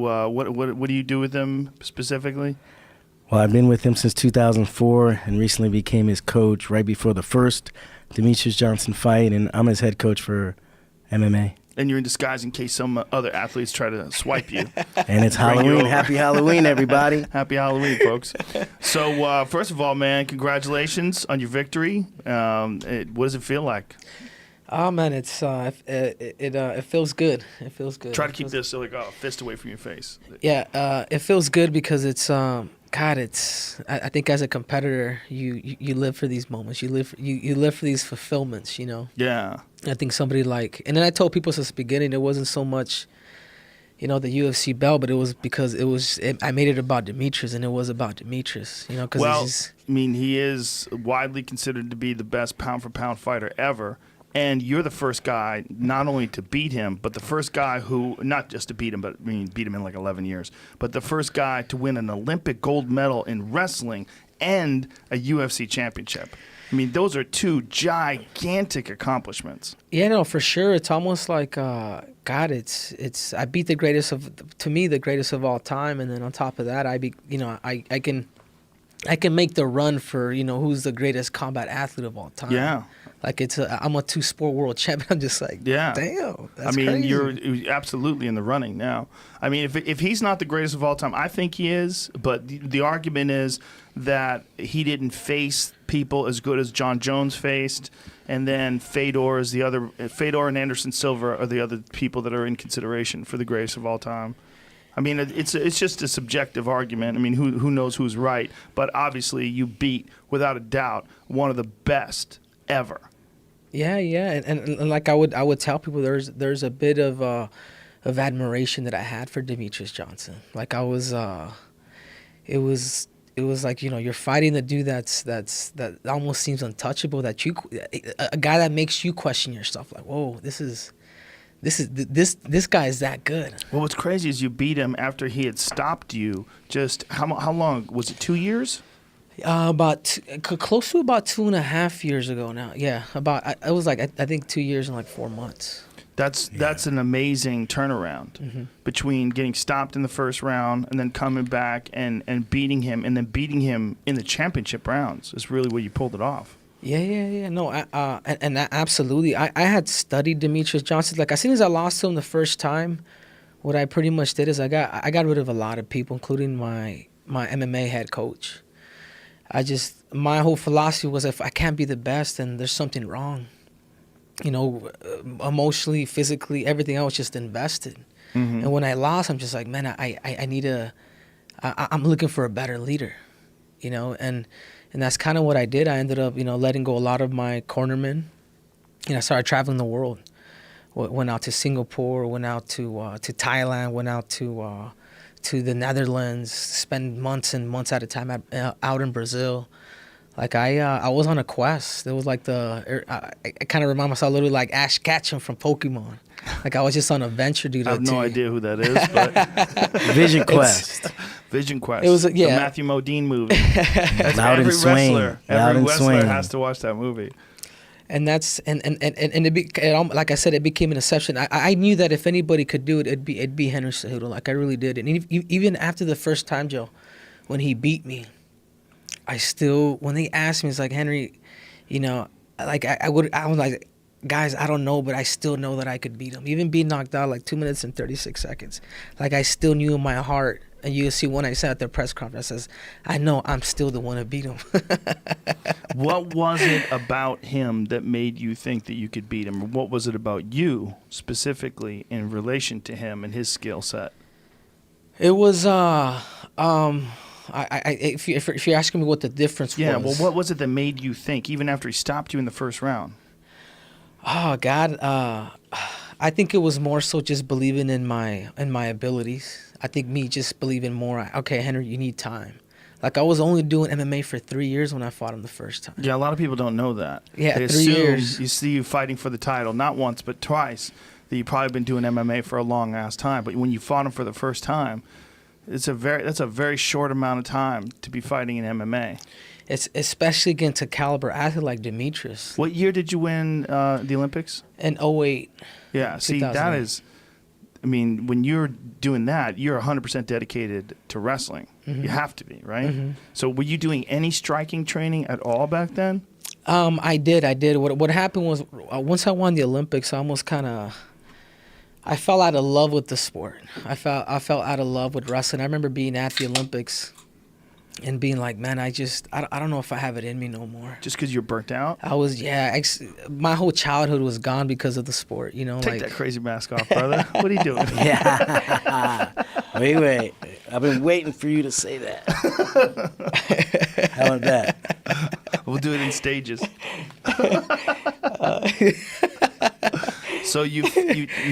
What do you do with him specifically? Well, I've been with him since 2004 and recently became his coach right before the first Demetrious Johnson fight, and I'm his head coach for MMA. And you're in disguise in case some other athletes try to swipe you. And it's Halloween. Happy Halloween, everybody. Happy Halloween, folks. So, first of all, man, congratulations on your victory. What does it feel like? Oh man, it feels good. It feels good. Try to keep this like a fist away from your face. Yeah, it feels good because it's God. I think as a competitor, you live for these moments. You live for these fulfillments. You know. Yeah. I think somebody and then I told people since the beginning it wasn't so much, the UFC belt, but it was because I made it about Demetrious, and it was about Demetrious. Because he is widely considered to be the best pound for pound fighter ever. And you're the first guy not only to beat him, but the first guy who, not just to beat him, but beat him in like 11 years, but the first guy to win an Olympic gold medal in wrestling and a UFC championship. Those are two gigantic accomplishments. Yeah, no, for sure. It's almost like, God, I beat the greatest of all time. And then on top of that, I can make the run for, who's the greatest combat athlete of all time. Yeah. Like I'm a 2-sport world champion. I'm just like, yeah. Damn, that's crazy. You're absolutely in the running now. If he's not the greatest of all time, I think he is. But the argument is that he didn't face people as good as John Jones faced, and then Fedor and Anderson Silva are the other people that are in consideration for the greatest of all time. It's just a subjective argument. Who knows who's right? But obviously, you beat, without a doubt, one of the best ever. Yeah, and like I would tell people, there's a bit of admiration that I had for Demetrious Johnson. Like I was, it was like you're fighting the dude that almost seems untouchable. A guy that makes you question yourself. Like, whoa, this guy is that good. Well, what's crazy is you beat him after he had stopped you. Just how long was it? 2 years? Close to about 2.5 years ago now. Yeah, it was like I think 2 years and like 4 months. That's an amazing turnaround between getting stopped in the first round and then coming back and beating him, and then beating him in the championship rounds is really where you pulled it off. Yeah. No, absolutely. I had studied Demetrious Johnson. Like as soon as I lost to him the first time, what I pretty much did is I got rid of a lot of people, including my MMA head coach. My whole philosophy was, if I can't be the best, then there's something wrong. Emotionally, physically, everything else just invested. And when I lost, I'm just like, man, I'm looking for a better leader, and that's kind of what I did. I ended up, letting go a lot of my cornermen. I started traveling the world. Went out to Singapore, went out to Thailand, went out to the Netherlands, spend months and months at a time out in Brazil. Like I was on a quest. It was like I kind of remind myself a little like Ash Ketchum from Pokemon. Like I was just on a venture, dude. I have no idea who that is, but Vision Quest. Vision Quest. It was the Matthew Modine movie. That's Loud every and swing. Every wrestler has to watch that movie. And that's like I said, it became an exception. I knew that if anybody could do it, it'd be Henry Cejudo. Like I really did. And even after the first time, Joe, when he beat me, when they asked me, it's like, Henry, like I was like, guys, I don't know, but I still know that I could beat him. Even being knocked out like 2 minutes and 36 seconds. Like I still knew in my heart. And you'll see when I said at the press conference, says, I know I'm still the one to beat him. What was it about him that made you think that you could beat him? Or what was it about you specifically in relation to him and his skill set? It was, if you're asking me what the difference was. Yeah, well, what was it that made you think, even after he stopped you in the first round? Oh, God. I think it was more so just believing in my abilities. I think me just believing more, okay, Henry, you need time. Like I was only doing MMA for 3 years when I fought him the first time. Yeah, a lot of people don't know that. Yeah, they 3 years. You see you fighting for the title, not once, but twice, that you've probably been doing MMA for a long-ass time. But when you fought him for the first time, that's a very short amount of time to be fighting in MMA. It's especially against a caliber athlete like Demetrious. What year did you win the Olympics? In 2008. Yeah, see, that is I mean, when you're doing that, you're 100% dedicated to wrestling. Mm-hmm. You have to be, right? Mm-hmm. So were you doing any striking training at all back then? I did. What happened was once I won the Olympics, I fell out of love with the sport. I fell out of love with wrestling. I remember being at the Olympics and being like, man, I don't know if I have it in me no more. Just because you're burnt out? My whole childhood was gone because of the sport, you know. Take that crazy mask off, brother. What are you doing? Yeah. Wait. I've been waiting for you to say that. How about that? We'll do it in stages. So you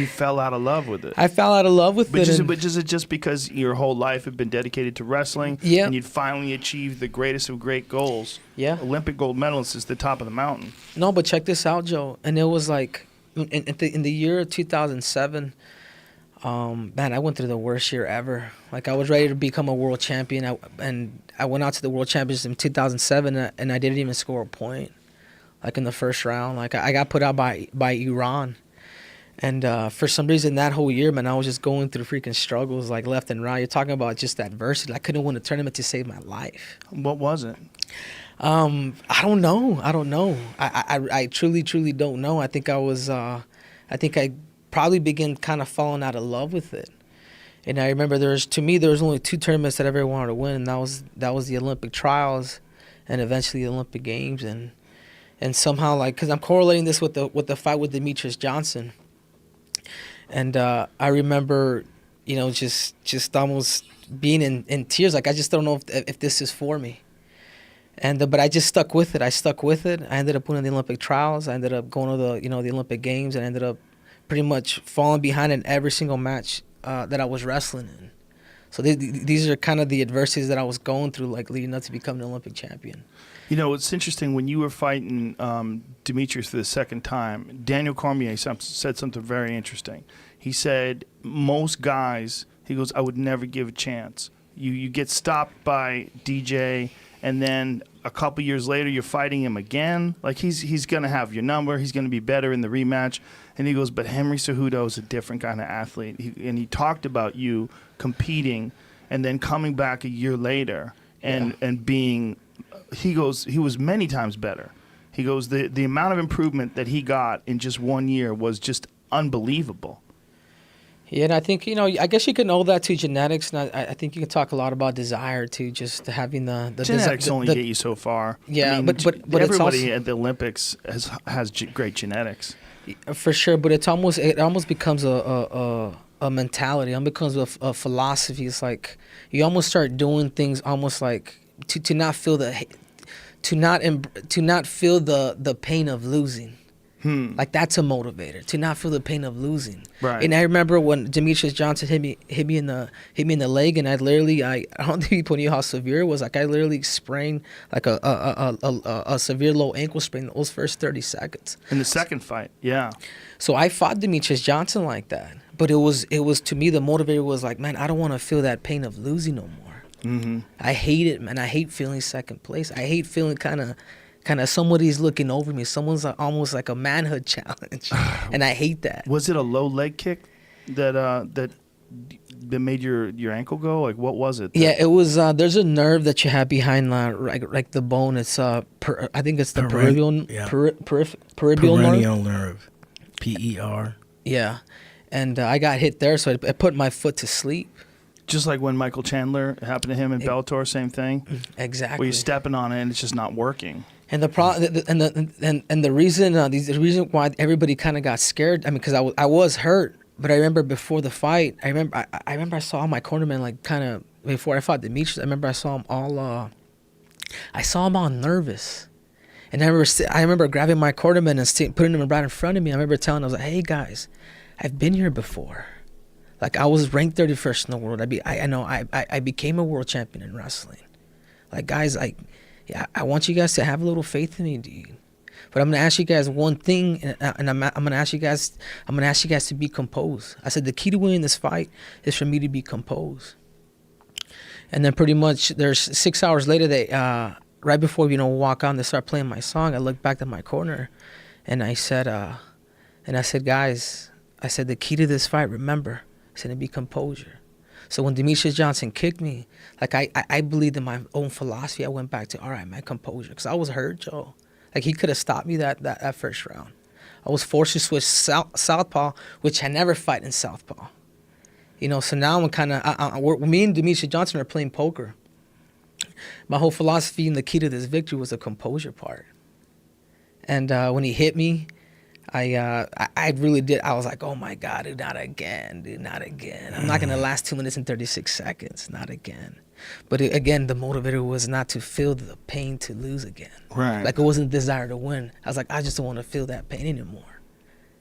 fell out of love with it. I fell out of love with it. But is it just because your whole life had been dedicated to wrestling? Yeah. And you'd finally achieved the greatest of great goals. Yeah. Olympic gold medalist is the top of the mountain. No, but check this out, Joe. And it was like in the year 2007. Man, I went through the worst year ever. Like I was ready to become a world champion, and I went out to the world championships in 2007, and I didn't even score a point. Like in the first round, like I got put out by Iran. And for some reason, that whole year, man, I was just going through freaking struggles, like left and right. You're talking about just adversity. I couldn't win a tournament to save my life. What was it? I don't know. I truly don't know. I think I probably began kind of falling out of love with it. And I remember there was only 2 tournaments that I ever wanted to win, and that was the Olympic trials, and eventually the Olympic Games, and somehow, like, because I'm correlating this with the fight with Demetrious Johnson. And I remember, you know, just almost being in tears. Like, I just don't know if this is for me. And but I just stuck with it. I ended up winning the Olympic trials. I ended up going to the Olympic Games, and I ended up pretty much falling behind in every single match that I was wrestling in. So these are kind of the adversities that I was going through, like leading up to becoming an Olympic champion. You know, it's interesting when you were fighting Demetrious for the second time. Daniel Cormier said something very interesting. He said, most guys, he goes, I would never give a chance. You get stopped by DJ, and then a couple years later you're fighting him again. Like he's gonna have your number. He's gonna be better in the rematch. And he goes, but Henry Cejudo is a different kind of athlete. And he talked about you competing and then coming back a year later and being. He goes, he was many times better. He goes, the amount of improvement that he got in just 1 year was just unbelievable. Yeah, and I think, you know, I guess you can owe that to genetics, and I think you can talk a lot about desire too, just having the genetics only get you so far. Yeah, I mean, but everybody it's also, at the Olympics has great genetics. For sure, but it almost becomes a mentality. It becomes a philosophy. It's like you almost start doing things almost like to not feel the pain of losing. Like that's a motivator, to not feel the pain of losing. Right. And I remember when Demetrious Johnson hit me in the leg, and I don't think people knew how severe it was. Like I literally sprained like a severe low ankle sprain in those first 30 seconds. In the second fight, yeah. So I fought Demetrious Johnson like that, but it was to me, the motivator was like, man, I don't want to feel that pain of losing no more. Mm-hmm. I hate it, man. I hate feeling second place. I hate feeling kind of somebody's looking over me. Someone's almost like a manhood challenge, and I hate that. Was it a low leg kick that made your ankle go? Like, what was it? Yeah, it was. There's a nerve that you have behind like the bone. It's I think it's the perennial nerve, PER. Yeah, and I got hit there, so I put my foot to sleep. Just like when Michael Chandler, it happened to him in Bellator, same thing. Exactly. Where you're stepping on it and it's just not working. And the reason why everybody kind of got scared. I mean, because I was hurt, but I remember before the fight, I remember I saw my cornermen, like kind of before I fought Demetrious. I remember I saw them all. I saw them all nervous, and I remember grabbing my cornermen and putting them right in front of me. I remember telling them, I was like, "Hey guys, I've been here before. Like I was ranked 31st in the world. I became a world champion in wrestling. Like guys, I want you guys to have a little faith in me, dude. But I'm gonna ask you guys one thing, and I'm gonna ask you guys to be composed. I said the key to winning this fight is for me to be composed. And then pretty much there's 6 hours later, they right before we walk on, they start playing my song. I looked back at my corner, and I said, guys, I said the key to this fight, remember, It's going to be composure. So when Demetrious Johnson kicked me, like I believed in my own philosophy. I went back to, all right, man, composure. Because I was hurt, Joe. Like, he could have stopped me that first round. I was forced to switch southpaw, which I never fight in southpaw. You know, so now I'm kind of, me and Demetrious Johnson are playing poker. My whole philosophy and the key to this victory was the composure part. And when he hit me, I really did. I was like, oh my God, dude, not again, dude, not again. I'm not going to last 2 minutes and 36 seconds, not again. But again, the motivator was not to feel the pain to lose again. Right. Like, it wasn't the desire to win. I was like, I just don't want to feel that pain anymore.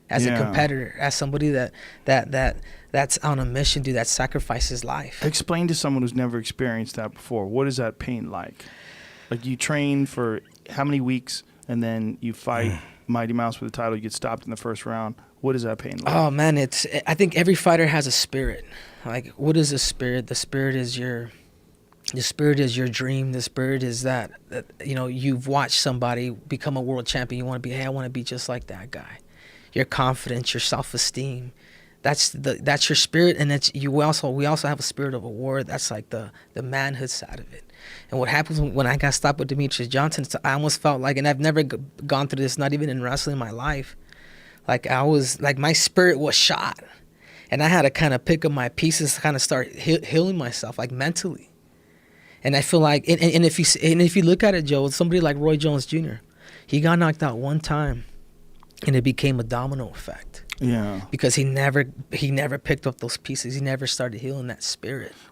As a competitor, as somebody that's on a mission, dude, that sacrifices life. Explain to someone who's never experienced that before. What is that pain like? Like, you train for how many weeks, and then you fight Mighty Mouse for the title. You get stopped in the first round. What is that pain like? Oh man, I think every fighter has a spirit. Like, what is a spirit? The spirit is your dream. The spirit is that you know, you've watched somebody become a world champion. You want to be, hey, I want to be just like that guy. Your confidence, your self-esteem, that's your spirit, and we also have a spirit of a warrior. That's like the manhood side of it. And what happens when I got stopped with Demetrious Johnson, I almost felt like, and I've never gone through this, not even in wrestling in my life, like I was like, my spirit was shot, and I had to kind of pick up my pieces to kind of start healing myself, like mentally. And I feel like, and if you look at it, Joe, somebody like Roy Jones Jr., he got knocked out one time, and it became a domino effect. Yeah. Because he never picked up those pieces. He never started healing that spirit.